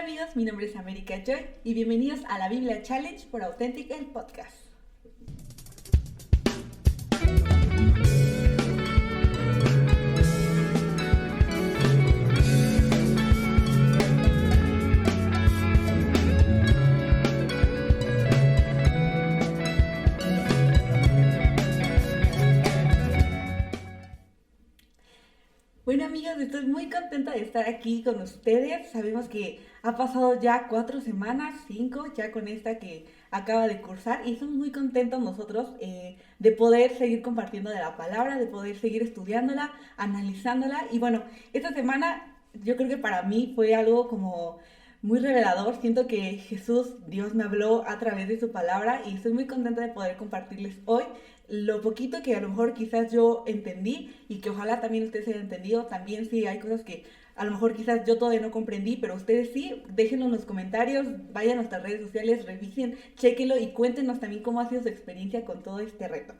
Hola amigos, mi nombre es América Joy y bienvenidos a la Biblia Challenge por Authentic el podcast. Bueno amigos, estoy muy contenta de estar aquí con ustedes. Sabemos que ha pasado ya 4 semanas, 5, ya con esta que acaba de cursar y estamos muy contentos nosotros de poder seguir compartiendo de la palabra, de poder seguir estudiándola, analizándola. Y bueno, esta semana yo creo que para mí fue algo como muy revelador. Siento que Jesús, Dios me habló a través de su palabra y estoy muy contenta de poder compartirles hoy lo poquito que a lo mejor quizás yo entendí y que ojalá también ustedes hayan entendido. También sí hay cosas que a lo mejor quizás yo todavía no comprendí, pero ustedes sí, déjenlo en los comentarios, vayan a nuestras redes sociales, revisen, chequenlo y cuéntenos también cómo ha sido su experiencia con todo este reto.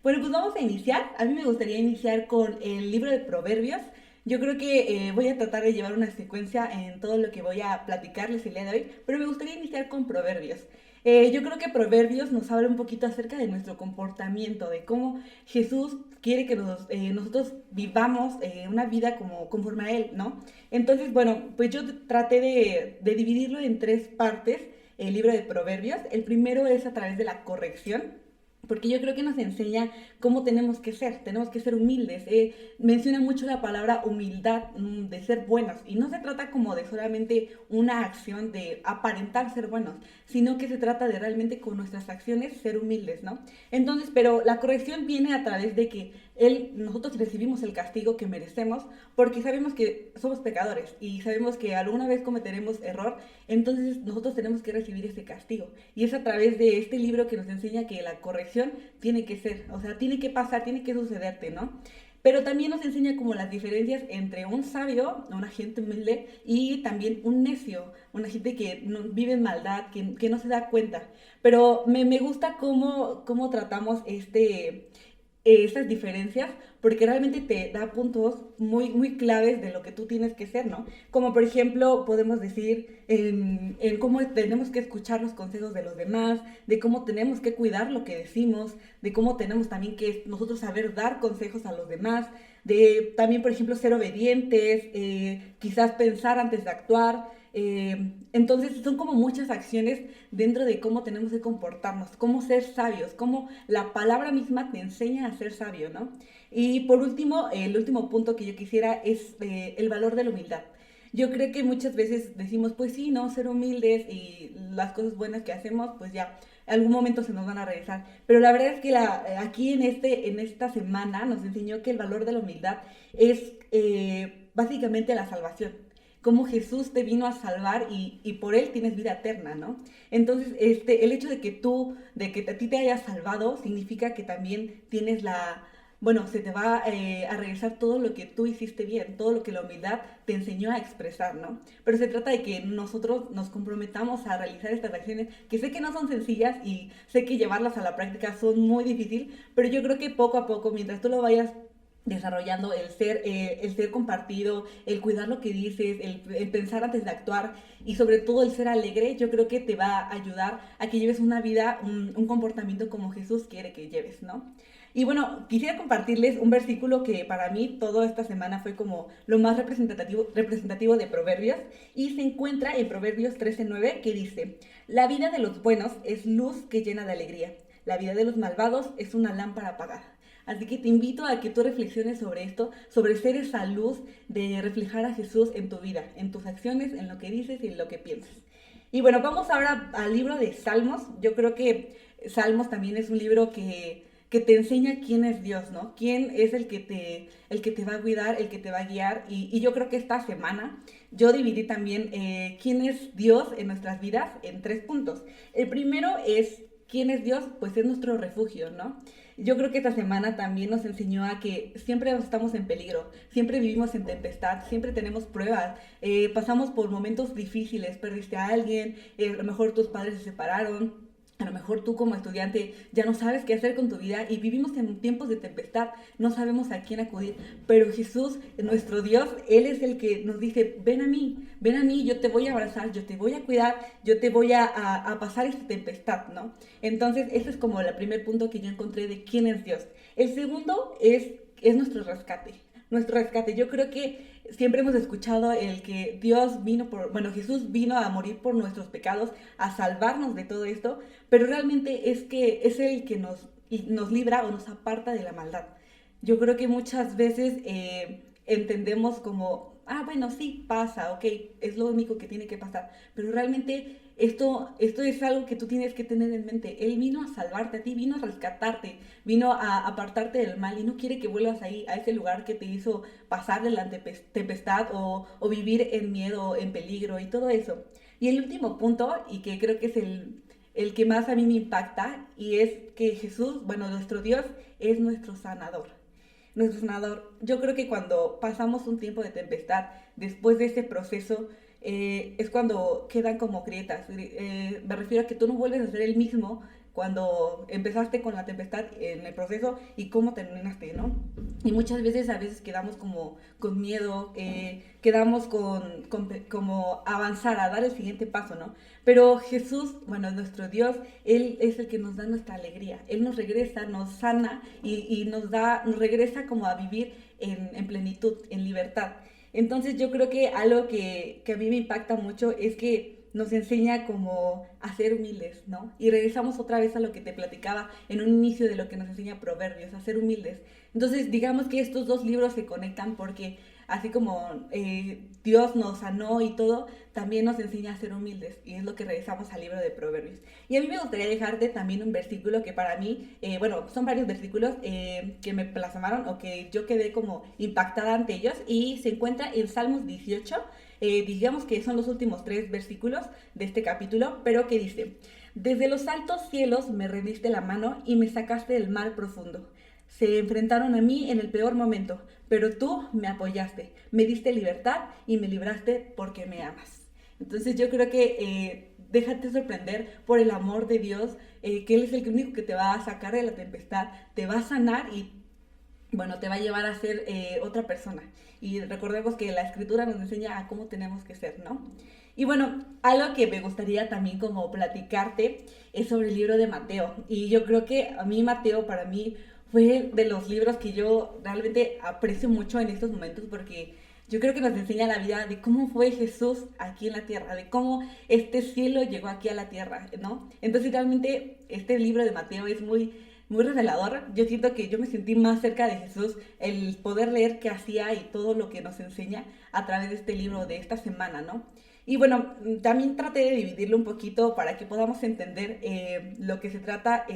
Bueno, pues vamos a iniciar. A mí me gustaría iniciar con el libro de Proverbios. Yo creo que voy a tratar de llevar una secuencia en todo lo que voy a platicarles el día de hoy, pero me gustaría iniciar con Proverbios. Yo creo que Proverbios nos habla un poquito acerca de nuestro comportamiento, de cómo Jesús quiere que nosotros vivamos una vida como conforme a Él, ¿no? Entonces, bueno, pues yo traté de dividirlo en tres partes, el libro de Proverbios. El primero es a través de la corrección, porque yo creo que nos enseña cómo tenemos que ser humildes. Menciona mucho la palabra humildad, de ser buenos, y no se trata como de solamente una acción de aparentar ser buenos, sino que se trata de realmente con nuestras acciones ser humildes, ¿no? Entonces, pero la corrección viene a través de que nosotros recibimos el castigo que merecemos, porque sabemos que somos pecadores y sabemos que alguna vez cometeremos error, entonces nosotros tenemos que recibir ese castigo. Y es a través de este libro que nos enseña que la corrección tiene que ser, o sea, tiene que pasar, tiene que sucederte, ¿no? Pero también nos enseña como las diferencias entre un sabio, una gente humilde, y también un necio, una gente que vive en maldad, que no se da cuenta. Pero me gusta cómo tratamos estas diferencias, porque realmente te da puntos muy, muy claves de lo que tú tienes que ser, ¿no? Como por ejemplo, podemos decir en cómo tenemos que escuchar los consejos de los demás, de cómo tenemos que cuidar lo que decimos, de cómo tenemos también que nosotros saber dar consejos a los demás, de también, por ejemplo, ser obedientes, quizás pensar antes de actuar. Entonces son como muchas acciones dentro de cómo tenemos que comportarnos, cómo ser sabios, cómo la palabra misma te enseña a ser sabio, ¿no? Y por último, el último punto que yo quisiera es el valor de la humildad. Yo creo que muchas veces decimos, pues sí, no, ser humildes y las cosas buenas que hacemos, pues ya, en algún momento se nos van a regresar. Pero la verdad es que aquí en esta semana nos enseñó que el valor de la humildad es básicamente la salvación, cómo Jesús te vino a salvar y por Él tienes vida eterna, ¿no? Entonces, el hecho de que a ti te hayas salvado, significa que también tienes bueno, se te va a regresar todo lo que tú hiciste bien, todo lo que la humildad te enseñó a expresar, ¿no? Pero se trata de que nosotros nos comprometamos a realizar estas acciones, que sé que no son sencillas y sé que llevarlas a la práctica son muy difíciles, pero yo creo que poco a poco, mientras tú lo vayas desarrollando, el ser compartido, el cuidar lo que dices, el pensar antes de actuar y sobre todo el ser alegre, yo creo que te va a ayudar a que lleves una vida, un comportamiento como Jesús quiere que lleves, ¿no? Y bueno, quisiera compartirles un versículo que para mí toda esta semana fue como lo más representativo de Proverbios, y se encuentra en Proverbios 13:9, que dice: la vida de los buenos es luz que llena de alegría, la vida de los malvados es una lámpara apagada. Así que te invito a que tú reflexiones sobre esto, sobre ser esa luz, de reflejar a Jesús en tu vida, en tus acciones, en lo que dices y en lo que piensas. Y bueno, vamos ahora al libro de Salmos. Yo creo que Salmos también es un libro que te enseña quién es Dios, ¿no? Quién es el que te va a cuidar, el que te va a guiar. Y yo creo que esta semana yo dividí también quién es Dios en nuestras vidas en 3 puntos. El primero es quién es Dios, pues es nuestro refugio, ¿no? Yo creo que esta semana también nos enseñó a que siempre estamos en peligro, siempre vivimos en tempestad, siempre tenemos pruebas, pasamos por momentos difíciles, perdiste a alguien, a lo mejor tus padres se separaron, A lo mejor tú como estudiante ya no sabes qué hacer con tu vida y vivimos en tiempos de tempestad, no sabemos a quién acudir, pero Jesús, nuestro Dios, Él es el que nos dice, ven a mí, yo te voy a abrazar, yo te voy a cuidar, yo te voy a pasar esta tempestad, ¿no? Entonces, ese es como el primer punto que yo encontré de quién es Dios. El segundo es nuestro rescate. Nuestro rescate. Yo creo que siempre hemos escuchado el que Dios vino bueno, Jesús vino a morir por nuestros pecados, a salvarnos de todo esto, pero realmente es que es el que nos libra o nos aparta de la maldad. Yo creo que muchas veces entendemos como, bueno, sí, pasa, ok, es lo único que tiene que pasar, pero realmente esto es algo que tú tienes que tener en mente. Él vino a salvarte a ti, vino a rescatarte, vino a apartarte del mal y no quiere que vuelvas ahí, a ese lugar que te hizo pasar de la tempestad o vivir en miedo, en peligro y todo eso. Y el último punto, y que creo que es el que más a mí me impacta, y es que Jesús, bueno, nuestro Dios, es nuestro sanador. Nuestro sanador. Yo creo que cuando pasamos un tiempo de tempestad, después de ese proceso, es cuando quedan como grietas. Me refiero a que tú no vuelves a ser el mismo cuando empezaste con la tempestad en el proceso y cómo terminaste, ¿no? Y muchas veces, a veces quedamos como con miedo, quedamos como avanzar, a dar el siguiente paso, ¿no? Pero Jesús, bueno, nuestro Dios, Él es el que nos da nuestra alegría. Él nos regresa, nos sana y nos regresa como a vivir en plenitud, en libertad. Entonces yo creo que algo que a mí me impacta mucho es que nos enseña como a ser humildes, ¿no? Y regresamos otra vez a lo que te platicaba en un inicio de lo que nos enseña Proverbios, a ser humildes. Entonces digamos que estos dos libros se conectan porque así como Dios nos sanó y todo, también nos enseña a ser humildes y es lo que regresamos al libro de Proverbios. Y a mí me gustaría dejarte también un versículo que para mí, bueno, son varios versículos que me plasmaron o que yo quedé como impactada ante ellos y se encuentra en Salmos 18, digamos que son los últimos 3 versículos de este capítulo, pero que dice, desde los altos cielos me rendiste la mano y me sacaste del mar profundo. Se enfrentaron a mí en el peor momento, pero tú me apoyaste, me diste libertad y me libraste porque me amas. Entonces yo creo que déjate sorprender por el amor de Dios, que Él es el único que te va a sacar de la tempestad, te va a sanar y bueno, te va a llevar a ser otra persona. Y recordemos que la escritura nos enseña a cómo tenemos que ser, ¿no? Y bueno, algo que me gustaría también como platicarte es sobre el libro de Mateo. Y yo creo que a mí Mateo, para mí, fue de los libros que yo realmente aprecio mucho en estos momentos porque yo creo que nos enseña la vida de cómo fue Jesús aquí en la tierra, de cómo este cielo llegó aquí a la tierra, ¿no? Entonces realmente este libro de Mateo es muy revelador. Yo siento que yo me sentí más cerca de Jesús el poder leer qué hacía y todo lo que nos enseña a través de este libro de esta semana, ¿no? Y bueno, también traté de dividirlo un poquito para que podamos entender lo que se trata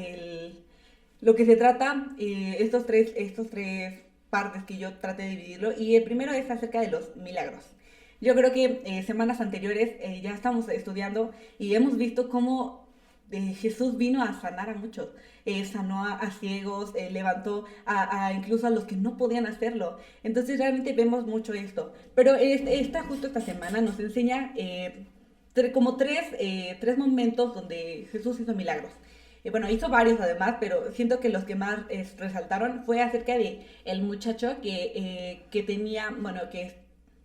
estos tres partes que yo traté de dividirlo. Y el primero es acerca de los milagros. Yo creo que semanas anteriores ya estamos estudiando y hemos visto cómo Jesús vino a sanar a muchos, sanó a ciegos, levantó incluso a los que no podían hacerlo. Entonces realmente vemos mucho esto. Pero justo esta semana nos enseña como tres momentos donde Jesús hizo milagros. Bueno, hizo varios además, pero siento que los que más resaltaron fue acerca de el muchacho que tenía, bueno, que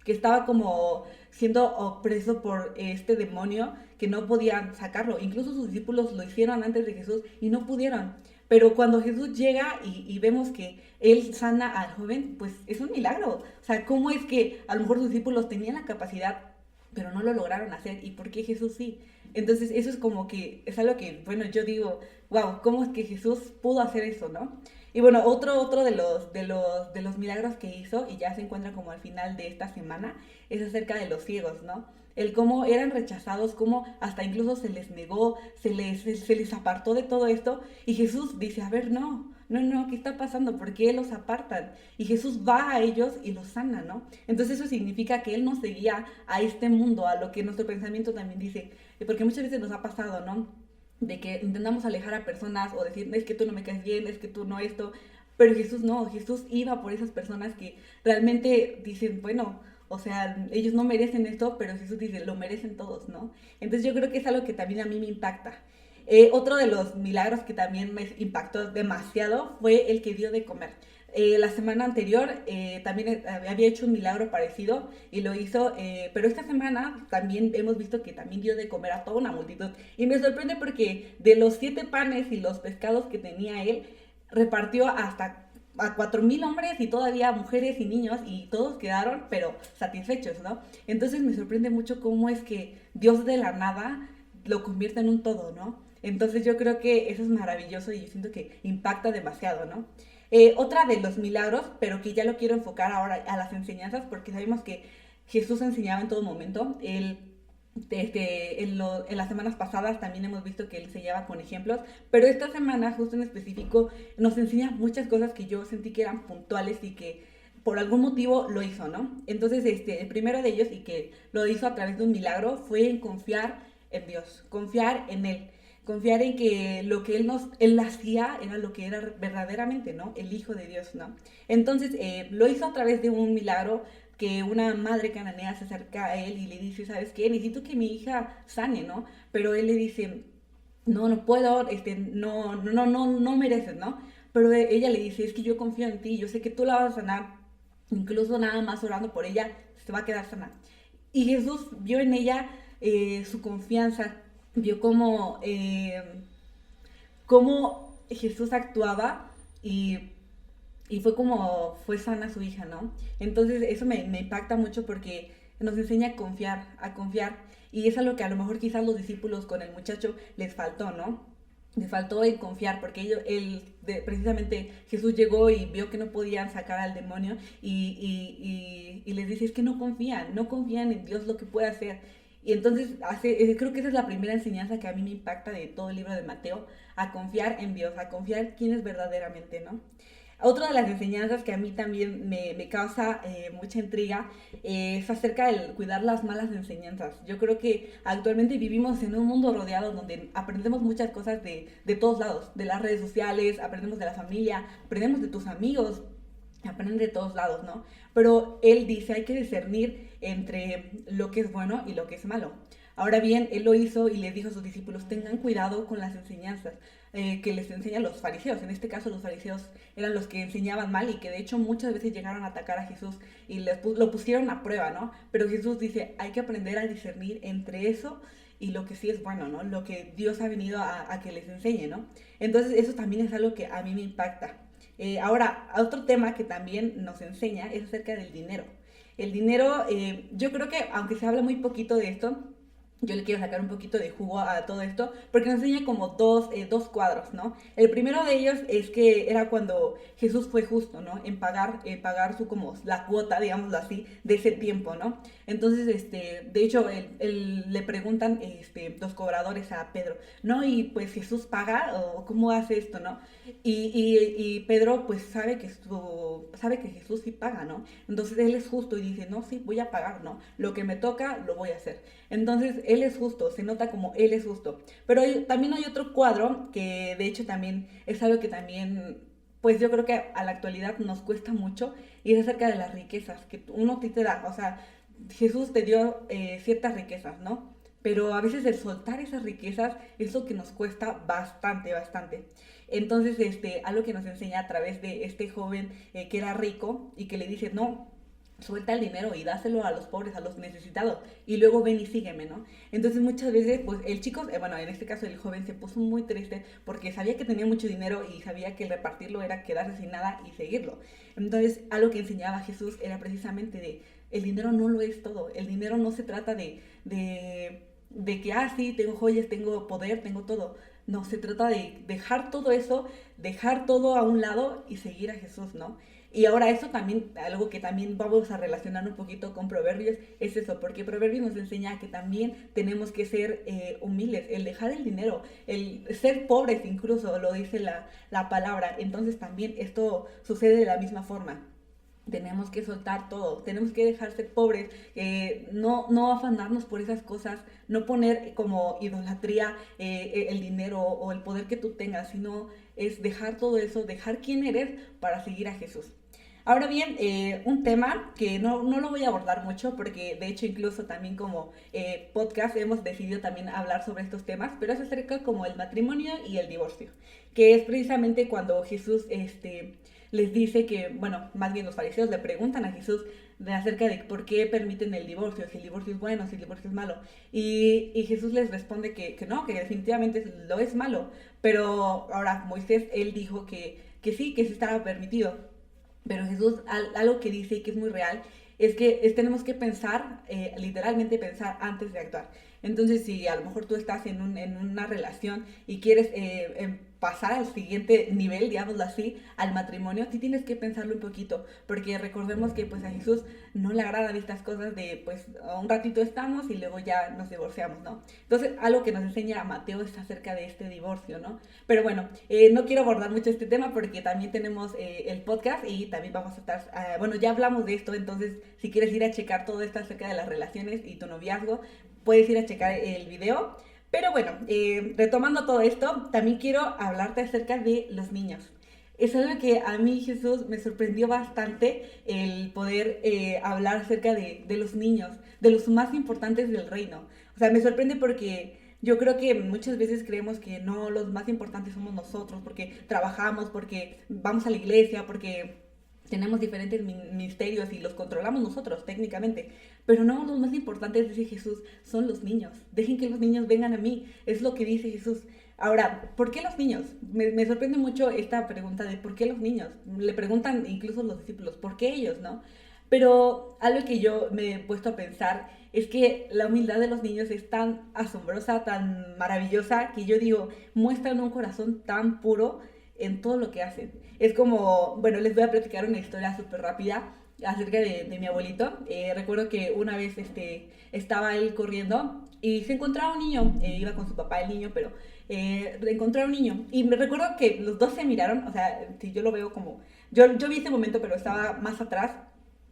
estaba como siendo opreso por este demonio que no podían sacarlo. Incluso sus discípulos lo hicieron antes de Jesús y no pudieron. Pero cuando Jesús llega y vemos que Él sana al joven, pues es un milagro. O sea, ¿cómo es que a lo mejor sus discípulos tenían la capacidad, pero no lo lograron hacer? ¿Y por qué Jesús sí? Entonces eso es como que, es algo que, bueno, yo digo, wow, ¿cómo es que Jesús pudo hacer eso, no? Y bueno, otro de los milagros que hizo, y ya se encuentra como al final de esta semana, es acerca de los ciegos, ¿no? El cómo eran rechazados, cómo hasta incluso se les negó, se les apartó de todo esto, y Jesús dice, a ver, no, ¿qué está pasando? ¿Por qué los apartan? Y Jesús va a ellos y los sana, ¿no? Entonces eso significa que Él nos seguía a este mundo, a lo que nuestro pensamiento también dice, porque muchas veces nos ha pasado, ¿no? De que intentamos alejar a personas o decir, es que tú no me caes bien, es que tú no esto, pero Jesús no, Jesús iba por esas personas que realmente dicen, bueno, o sea, ellos no merecen esto, pero Jesús dice, lo merecen todos, ¿no? Entonces yo creo que es algo que también a mí me impacta. Otro de los milagros que también me impactó demasiado fue el que dio de comer. La semana anterior también había hecho un milagro parecido y lo hizo, pero esta semana también hemos visto que también dio de comer a toda una multitud. Y me sorprende porque de los 7 panes y los pescados que tenía él, repartió hasta a 4,000 hombres y todavía mujeres y niños y todos quedaron pero satisfechos, ¿no? Entonces me sorprende mucho cómo es que Dios de la nada lo convierte en un todo, ¿no? Entonces yo creo que eso es maravilloso y yo siento que impacta demasiado, ¿no? Otra de los milagros, pero que ya lo quiero enfocar ahora a las enseñanzas, porque sabemos que Jesús enseñaba en todo momento. Él, en las semanas pasadas también hemos visto que él enseñaba con ejemplos, pero esta semana, justo en específico, nos enseña muchas cosas que yo sentí que eran puntuales y que por algún motivo lo hizo, ¿no? Entonces, el primero de ellos, y que lo hizo a través de un milagro, fue en confiar en Dios, confiar en Él, confiar en que lo que Él hacía era lo que era verdaderamente, ¿no? El Hijo de Dios, ¿no? Entonces, lo hizo a través de un milagro que una madre cananea se acerca a él y le dice, ¿sabes qué? Necesito que mi hija sane, ¿no? Pero él le dice, no, no puedo, no mereces, ¿no? Pero ella le dice, es que yo confío en ti, yo sé que tú la vas a sanar, incluso nada más orando por ella, se va a quedar sana. Y Jesús vio en ella su confianza, vio cómo Jesús actuaba y fue como fue sana su hija, ¿no? Entonces eso me impacta mucho porque nos enseña a confiar, y es algo que a lo mejor quizás los discípulos con el muchacho les faltó, ¿no? Les faltó el confiar, porque precisamente Jesús llegó y vio que no podían sacar al demonio y les dice, es que no confían en Dios lo que puede hacer. Y entonces creo que esa es la primera enseñanza que a mí me impacta de todo el libro de Mateo, a confiar en Dios, a confiar quién es verdaderamente, ¿no? Otra de las enseñanzas que a mí también me causa mucha intriga es acerca del cuidar las malas enseñanzas. Yo creo que actualmente vivimos en un mundo rodeado donde aprendemos muchas cosas de todos lados, de las redes sociales, aprendemos de la familia, aprendemos de tus amigos, aprenden de todos lados, ¿no? Pero él dice, hay que discernir entre lo que es bueno y lo que es malo. Ahora bien, él lo hizo y les dijo a sus discípulos, tengan cuidado con las enseñanzas que les enseñan los fariseos. En este caso, los fariseos eran los que enseñaban mal y que de hecho muchas veces llegaron a atacar a Jesús y lo pusieron a prueba, ¿no? Pero Jesús dice, hay que aprender a discernir entre eso y lo que sí es bueno, ¿no? Lo que Dios ha venido a que les enseñe, ¿no? Entonces, eso también es algo que a mí me impacta. Ahora, otro tema que también nos enseña es acerca del dinero. El dinero, yo creo que aunque se habla muy poquito de esto, yo le quiero sacar un poquito de jugo a todo esto, porque nos enseña como dos cuadros, ¿no? El primero de ellos es que era cuando Jesús fue justo, ¿no? En pagar como la cuota, digámoslo así, de ese tiempo, ¿no? Entonces, de hecho, le preguntan los cobradores a Pedro, ¿no? Y pues Jesús paga, o ¿cómo hace esto, no? Y Pedro pues sabe que Jesús sí paga, ¿no? Entonces él es justo y dice, no, sí, voy a pagar, ¿no? Lo que me toca, lo voy a hacer. Entonces él es justo, se nota como él es justo. Pero también hay otro cuadro que de hecho también es algo que también, pues yo creo que a la actualidad nos cuesta mucho, y es acerca de las riquezas que uno te da. O sea, Jesús te dio ciertas riquezas, ¿no? Pero a veces el soltar esas riquezas es lo que nos cuesta bastante, bastante. Entonces, algo que nos enseña a través de este joven que era rico y que le dice, no, suelta el dinero y dáselo a los pobres, a los necesitados, y luego ven y sígueme, ¿no? Entonces muchas veces, pues el chico, bueno, en este caso el joven se puso muy triste porque sabía que tenía mucho dinero y sabía que el repartirlo era quedarse sin nada y seguirlo. Entonces, algo que enseñaba Jesús era precisamente el dinero no lo es todo, el dinero no se trata de que, sí, tengo joyas, tengo poder, tengo todo. No, se trata de dejar todo eso, dejar todo a un lado y seguir a Jesús, ¿no? Y ahora eso también, algo que también vamos a relacionar un poquito con Proverbios, es eso, porque Proverbios nos enseña que también tenemos que ser humildes, el dejar el dinero, el ser pobres incluso, lo dice la palabra. Entonces también esto sucede de la misma forma. Tenemos que soltar todo, tenemos que dejar ser pobres, no afanarnos por esas cosas, no poner como idolatría el dinero o el poder que tú tengas, sino es dejar todo eso, dejar quién eres para seguir a Jesús. Ahora bien, un tema que no lo voy a abordar mucho porque de hecho incluso también como podcast hemos decidido también hablar sobre estos temas, pero es acerca como el matrimonio y el divorcio, que es precisamente cuando Jesús les dice que, bueno, más bien los fariseos le preguntan a Jesús acerca de por qué permiten el divorcio, si el divorcio es bueno, si el divorcio es malo. Y Jesús les responde que no, que definitivamente lo es malo. Pero ahora Moisés, él dijo que sí estaba permitido. Pero Jesús, algo que dice y que es muy real, es que tenemos que pensar, literalmente pensar antes de actuar. Entonces, si a lo mejor tú estás en una relación y quieres pasar al siguiente nivel, digámoslo así, al matrimonio, sí tienes que pensarlo un poquito, porque recordemos que pues a Jesús no le agradan estas cosas de pues un ratito estamos y luego ya nos divorciamos, ¿no? Entonces, algo que nos enseña Mateo es acerca de este divorcio, ¿no? Pero bueno, no quiero abordar mucho este tema porque también tenemos el podcast y también vamos a estar, bueno, ya hablamos de esto, entonces si quieres ir a checar todo esto acerca de las relaciones y tu noviazgo, puedes ir a checar el video. Pero bueno, retomando todo esto, también quiero hablarte acerca de los niños. Es algo que a mí, Jesús, me sorprendió bastante el poder hablar acerca de los niños, de los más importantes del reino. O sea, me sorprende porque yo creo que muchas veces creemos que no, los más importantes somos nosotros, porque trabajamos, porque vamos a la iglesia, porque tenemos diferentes ministerios y los controlamos nosotros técnicamente. Pero no, los más importantes, dice Jesús, son los niños. Dejen que los niños vengan a mí. Es lo que dice Jesús. Ahora, ¿por qué los niños? Me sorprende mucho esta pregunta de ¿por qué los niños? Le preguntan incluso los discípulos, ¿por qué ellos, no? Pero algo que yo me he puesto a pensar es que la humildad de los niños es tan asombrosa, tan maravillosa, que yo digo, muestran un corazón tan puro en todo lo que hacen. Es como, bueno, les voy a platicar una historia súper rápida acerca de mi abuelito. Recuerdo que una vez estaba él corriendo y se encontraba un niño, iba con su papá el niño, pero encontró a un niño. Y me recuerdo que los dos se miraron, o sea, si yo lo veo como, yo vi ese momento, pero estaba más atrás.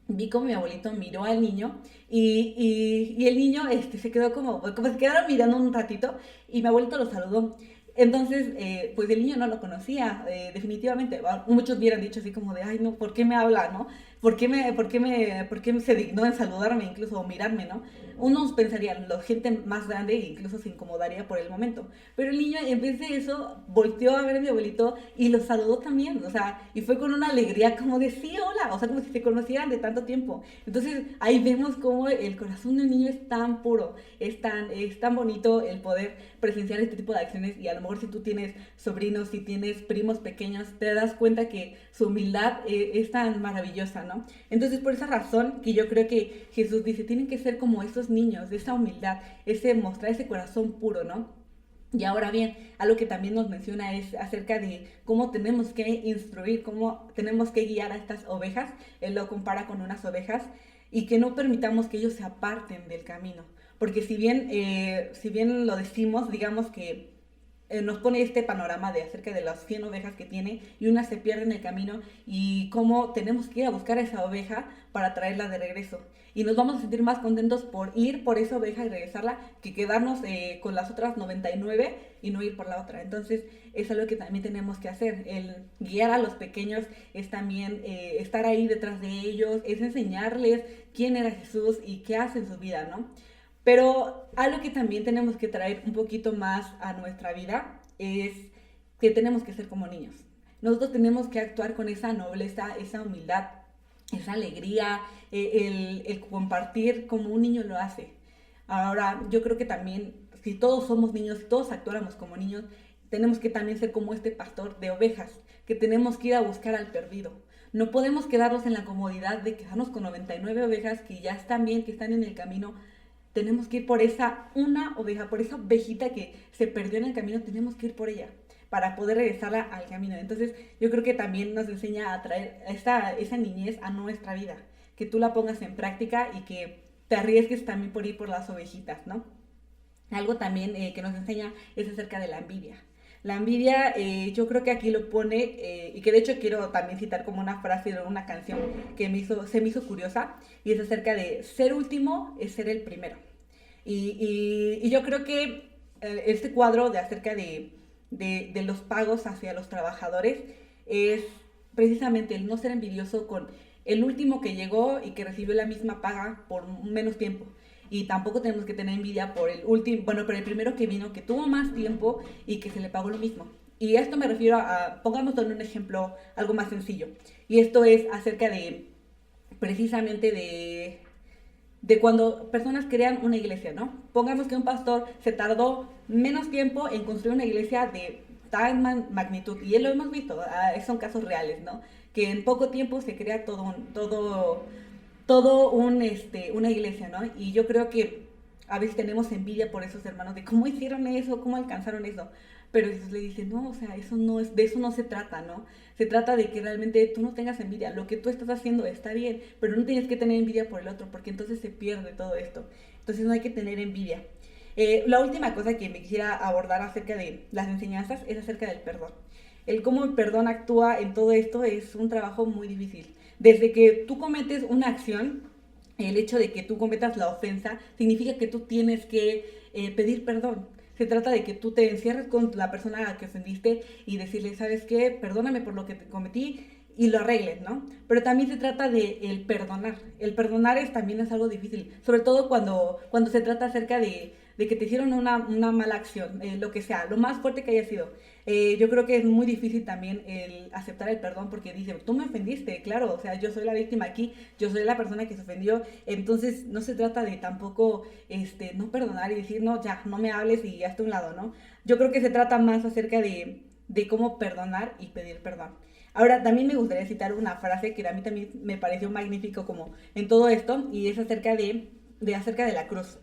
Vi como mi abuelito miró al niño y el niño se quedó como se quedaron mirando un ratito y mi abuelito lo saludó. Entonces, pues el niño no lo conocía, definitivamente. Muchos hubieran dicho así como de, ay, no, ¿por qué me habla, no? ¿Por qué se dignó en saludarme incluso o mirarme, no? Unos pensarían, la gente más grande incluso se incomodaría por el momento. Pero el niño, en vez de eso, volteó a ver a mi abuelito y lo saludó también, o sea, y fue con una alegría como de, sí, hola, o sea, como si se conocieran de tanto tiempo. Entonces, ahí vemos cómo el corazón de un niño es tan puro, es tan bonito el poder presenciar este tipo de acciones y a lo mejor si tú tienes sobrinos, si tienes primos pequeños, te das cuenta que su humildad es tan maravillosa, ¿no? Entonces por esa razón que yo creo que Jesús dice, tienen que ser como estos niños, de esa humildad, ese mostrar ese corazón puro, ¿no? Y ahora bien, algo que también nos menciona es acerca de cómo tenemos que instruir, cómo tenemos que guiar a estas ovejas. Él lo compara con unas ovejas y que no permitamos que ellos se aparten del camino. Porque si bien lo decimos, digamos que nos pone este panorama de acerca de las 100 ovejas que tiene y una se pierde en el camino y cómo tenemos que ir a buscar a esa oveja para traerla de regreso. Y nos vamos a sentir más contentos por ir por esa oveja y regresarla que quedarnos con las otras 99 y no ir por la otra. Entonces es algo que también tenemos que hacer. El guiar a los pequeños es también estar ahí detrás de ellos, es enseñarles quién era Jesús y qué hace en su vida, ¿no? Pero algo que también tenemos que traer un poquito más a nuestra vida es que tenemos que ser como niños. Nosotros tenemos que actuar con esa nobleza, esa humildad, esa alegría, el compartir como un niño lo hace. Ahora, yo creo que también, si todos somos niños, si todos actuáramos como niños, tenemos que también ser como este pastor de ovejas, que tenemos que ir a buscar al perdido. No podemos quedarnos en la comodidad de quedarnos con 99 ovejas que ya están bien, que están en el camino. Tenemos que ir por esa una oveja, por esa ovejita que se perdió en el camino, tenemos que ir por ella para poder regresarla al camino. Entonces yo creo que también nos enseña a traer esa niñez a nuestra vida, que tú la pongas en práctica y que te arriesgues también por ir por las ovejitas, ¿no? Algo también que nos enseña es acerca de la envidia. La envidia, yo creo que aquí lo pone, y que de hecho quiero también citar como una frase de una canción que se me hizo curiosa, y es acerca de ser último es ser el primero. Y yo creo que este cuadro de acerca de los pagos hacia los trabajadores es precisamente el no ser envidioso con el último que llegó y que recibió la misma paga por menos tiempo. Y tampoco tenemos que tener envidia por el último, bueno, por el primero que vino, que tuvo más tiempo y que se le pagó lo mismo. Y esto me refiero pongamos en un ejemplo algo más sencillo. Y esto es acerca de, precisamente de cuando personas crean una iglesia, ¿no? Pongamos que un pastor se tardó menos tiempo en construir una iglesia de tal magnitud, y lo hemos visto, son casos reales, ¿no? Que en poco tiempo se crea una iglesia, ¿no? Y yo creo que a veces tenemos envidia por esos hermanos de cómo hicieron eso, cómo alcanzaron eso. Pero Jesús le dice, no, o sea, eso no es, de eso no se trata, ¿no? Se trata de que realmente tú no tengas envidia. Lo que tú estás haciendo está bien, pero no tienes que tener envidia por el otro, porque entonces se pierde todo esto. Entonces no hay que tener envidia. La última cosa que me quisiera abordar acerca de las enseñanzas es acerca del perdón. El cómo el perdón actúa en todo esto es un trabajo muy difícil. Desde que tú cometes una acción, el hecho de que tú cometas la ofensa significa que tú tienes que pedir perdón. Se trata de que tú te encierres con la persona a la que ofendiste y decirle, ¿sabes qué? Perdóname por lo que te cometí y lo arregles, ¿no? Pero también se trata de el perdonar. El perdonar también es algo difícil, sobre todo cuando se trata acerca de que te hicieron una mala acción, lo que sea, lo más fuerte que haya sido. Yo creo que es muy difícil también el aceptar el perdón porque dice, tú me ofendiste, claro, o sea, yo soy la víctima aquí, yo soy la persona que se ofendió, entonces no se trata de tampoco no perdonar y decir, no, ya, no me hables y hazte a un lado, ¿no? Yo creo que se trata más acerca de cómo perdonar y pedir perdón. Ahora, también me gustaría citar una frase que a mí también me pareció magnífico como en todo esto, y es acerca de la cruz.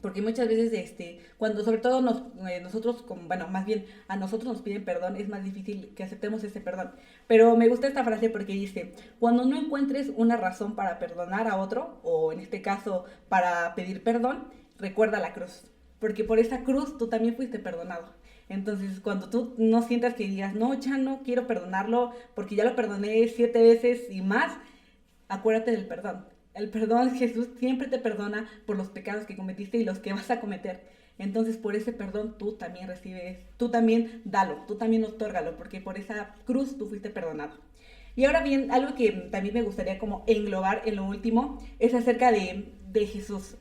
Porque muchas veces, cuando sobre todo nosotros, bueno, más bien a nosotros nos piden perdón, es más difícil que aceptemos ese perdón. Pero me gusta esta frase porque dice, cuando no encuentres una razón para perdonar a otro, o en este caso para pedir perdón, recuerda la cruz. Porque por esa cruz tú también fuiste perdonado. Entonces, cuando tú no sientas que digas, no, ya no quiero perdonarlo porque ya lo perdoné 7 veces y más, acuérdate del perdón. El perdón, Jesús siempre te perdona por los pecados que cometiste y los que vas a cometer. Entonces, por ese perdón tú también recibes, tú también dalo, tú también otórgalo, porque por esa cruz tú fuiste perdonado. Y ahora bien, algo que también me gustaría como englobar en lo último es acerca de Jesús,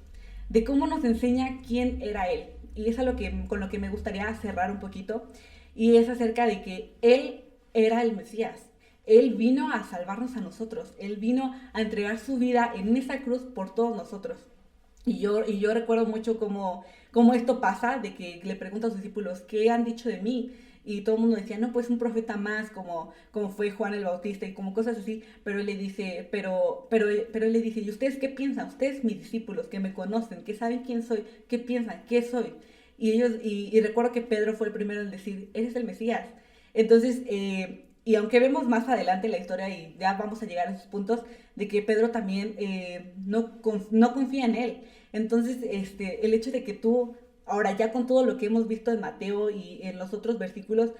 de cómo nos enseña quién era Él. Y es algo con lo que me gustaría cerrar un poquito, y es acerca de que Él era el Mesías. Él vino a salvarnos a nosotros. Él vino a entregar su vida en esa cruz por todos nosotros. Y yo recuerdo mucho cómo esto pasa, de que le pregunta a sus discípulos, ¿qué han dicho de mí? Y todo el mundo decía, no, pues un profeta más, como fue Juan el Bautista y como cosas así. Pero él le dice, pero él le dice, ¿y ustedes qué piensan? Ustedes, mis discípulos, que me conocen, que saben quién soy, ¿qué piensan? ¿Qué soy? Y recuerdo que Pedro fue el primero en decir, eres el Mesías. Entonces, y aunque vemos más adelante la historia y ya vamos a llegar a esos puntos, de que Pedro también no confía en él. Entonces, el hecho de que tú, ahora ya con todo lo que hemos visto en Mateo y en los otros versículos,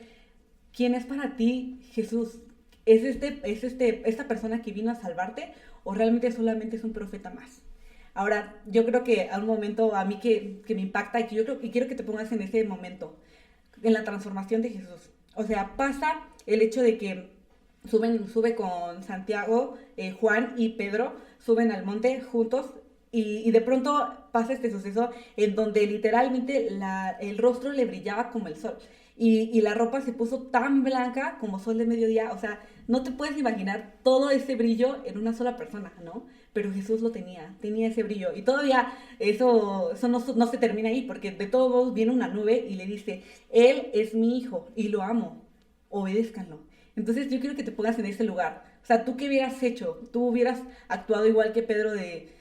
¿quién es para ti Jesús? ¿Es esta persona que vino a salvarte o realmente solamente es un profeta más? Ahora, yo creo que a un momento a mí que me impacta y que yo creo que quiero que te pongas en ese momento, en la transformación de Jesús. O sea, pasa el hecho de que sube con Santiago, Juan y Pedro, suben al monte juntos y de pronto pasa este suceso en donde literalmente el rostro le brillaba como el sol. Y la ropa se puso tan blanca como sol de mediodía. O sea, no te puedes imaginar todo ese brillo en una sola persona, ¿no? Pero Jesús lo tenía ese brillo. Y todavía eso no se termina ahí, porque de todos modos viene una nube y le dice, Él es mi hijo y lo amo, obedézcanlo. Entonces yo quiero que te pongas en ese lugar. O sea, ¿tú qué hubieras hecho? ¿Tú hubieras actuado igual que Pedro de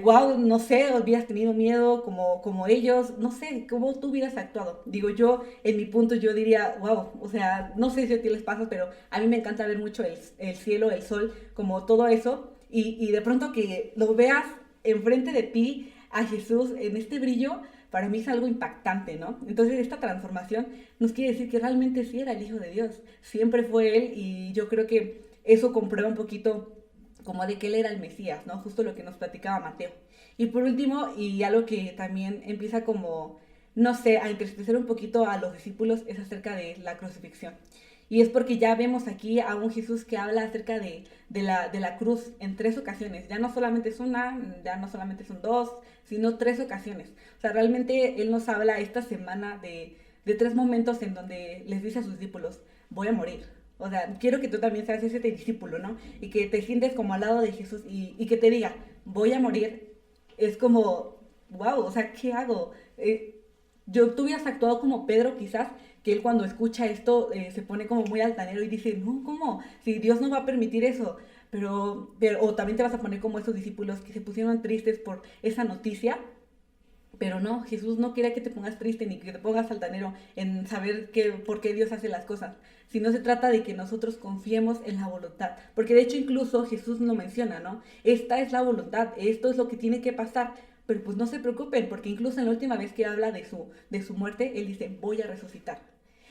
wow, no sé, hubieras tenido miedo como ellos? No sé, ¿cómo tú hubieras actuado? Digo, yo en mi punto yo diría, wow, o sea, no sé si a ti les pasa, pero a mí me encanta ver mucho el cielo, el sol, como todo eso, y de pronto que lo veas enfrente de ti a Jesús en este brillo, para mí es algo impactante, ¿no? Entonces esta transformación nos quiere decir que realmente sí era el Hijo de Dios, siempre fue Él, y yo creo que eso comprueba un poquito como de que Él era el Mesías, ¿no? Justo lo que nos platicaba Mateo. Y por último, y algo que también empieza como, no sé, a entristecer un poquito a los discípulos, es acerca de la crucifixión. Y es porque ya vemos aquí a un Jesús que habla acerca de la cruz en 3 ocasiones. Ya no solamente es una, ya no solamente son 2, sino 3 ocasiones. O sea, realmente Él nos habla esta semana de 3 momentos en donde les dice a sus discípulos, voy a morir. O sea, quiero que tú también seas ese discípulo, ¿no? Y que te sientes como al lado de Jesús y que te diga, voy a morir. Es como, wow, o sea, ¿qué hago? Tú hubieras actuado como Pedro quizás, que él cuando escucha esto se pone como muy altanero y dice, no, ¿cómo? Si Dios no va a permitir eso. O también te vas a poner como esos discípulos que se pusieron tristes por esa noticia. Pero no, Jesús no quiere que te pongas triste ni que te pongas altanero en saber por qué Dios hace las cosas, sino se trata de que nosotros confiemos en la voluntad. Porque de hecho incluso Jesús lo menciona, ¿no? Esta es la voluntad, esto es lo que tiene que pasar. Pero pues no se preocupen, porque incluso en la última vez que habla de su muerte, Él dice, voy a resucitar.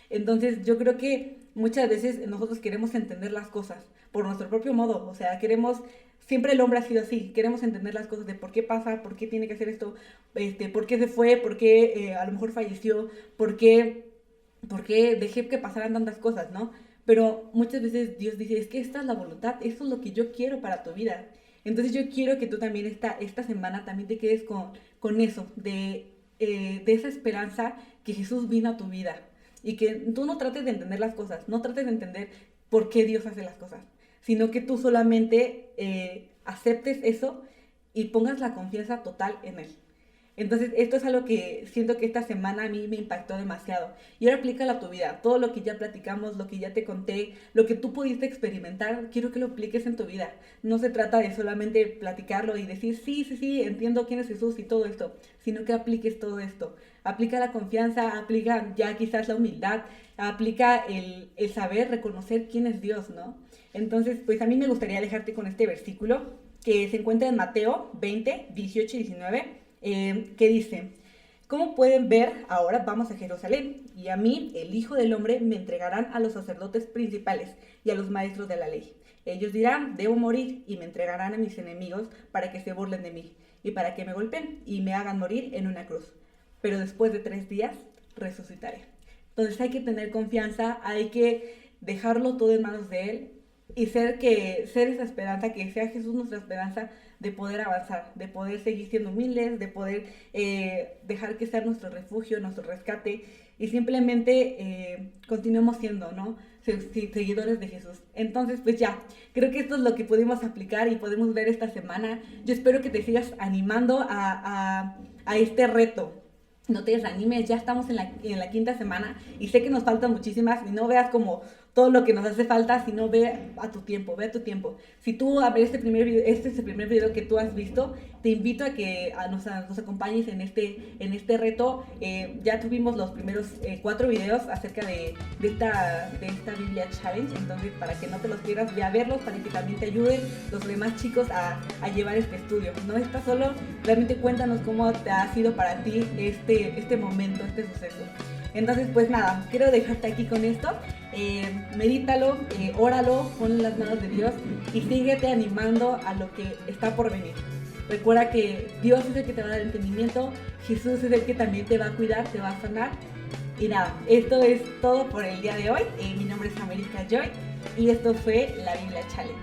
Entonces yo creo que muchas veces nosotros queremos entender las cosas por nuestro propio modo, o sea, siempre el hombre ha sido así, queremos entender las cosas de por qué pasa, por qué tiene que hacer esto, por qué se fue, por qué a lo mejor falleció, por qué dejé que pasaran tantas cosas, ¿no? Pero muchas veces Dios dice, es que esta es la voluntad, esto es lo que yo quiero para tu vida. Entonces yo quiero que tú también esta semana también te quedes con eso, de esa esperanza que Jesús vino a tu vida. Y que tú no trates de entender las cosas, no trates de entender por qué Dios hace las cosas, sino que tú solamente aceptes eso y pongas la confianza total en Él. Entonces, esto es algo que siento que esta semana a mí me impactó demasiado. Y ahora aplícalo a tu vida. Todo lo que ya platicamos, lo que ya te conté, lo que tú pudiste experimentar, quiero que lo apliques en tu vida. No se trata de solamente platicarlo y decir, sí, sí, sí, entiendo quién es Jesús y todo esto, sino que apliques todo esto. Aplica la confianza, aplica ya quizás la humildad, aplica el saber reconocer quién es Dios, ¿no? Entonces, pues a mí me gustaría dejarte con este versículo que se encuentra en Mateo 20, 18 y 19. Que dice, como pueden ver, ahora vamos a Jerusalén, y a mí, el Hijo del Hombre, me entregarán a los sacerdotes principales y a los maestros de la ley. Ellos dirán, debo morir, y me entregarán a mis enemigos para que se burlen de mí, y para que me golpeen y me hagan morir en una cruz. Pero después de 3 días, resucitaré. Entonces hay que tener confianza, hay que dejarlo todo en manos de Él, y ser esa esperanza, que sea Jesús nuestra esperanza de poder avanzar, de poder seguir siendo humildes, de poder dejar que sea nuestro refugio, nuestro rescate, y simplemente continuemos siendo, ¿no? Seguidores de Jesús. Entonces, pues ya, creo que esto es lo que pudimos aplicar y podemos ver esta semana. Yo espero que te sigas animando a este reto. No te desanimes, ya estamos en la 5ª semana y sé que nos faltan muchísimas, y no veas como todo lo que nos hace falta, sino ve a tu tiempo, ve a tu tiempo. Si tú a ver este es el primer video que tú has visto, te invito a que nos acompañes en este reto. Ya tuvimos los primeros 4 videos acerca de esta Biblia Challenge, entonces para que no te los pierdas, ve a verlos para que también te ayuden los demás chicos a llevar este estudio. No estás solo, realmente cuéntanos cómo te ha sido para ti este momento, este suceso. Entonces, pues nada, quiero dejarte aquí con esto. Medítalo, óralo, ponlo en las manos de Dios y síguete animando a lo que está por venir. Recuerda que Dios es el que te va a dar entendimiento, Jesús es el que también te va a cuidar, te va a sanar. Y nada, esto es todo por el día de hoy. Mi nombre es America Joy y esto fue la Biblia Challenge.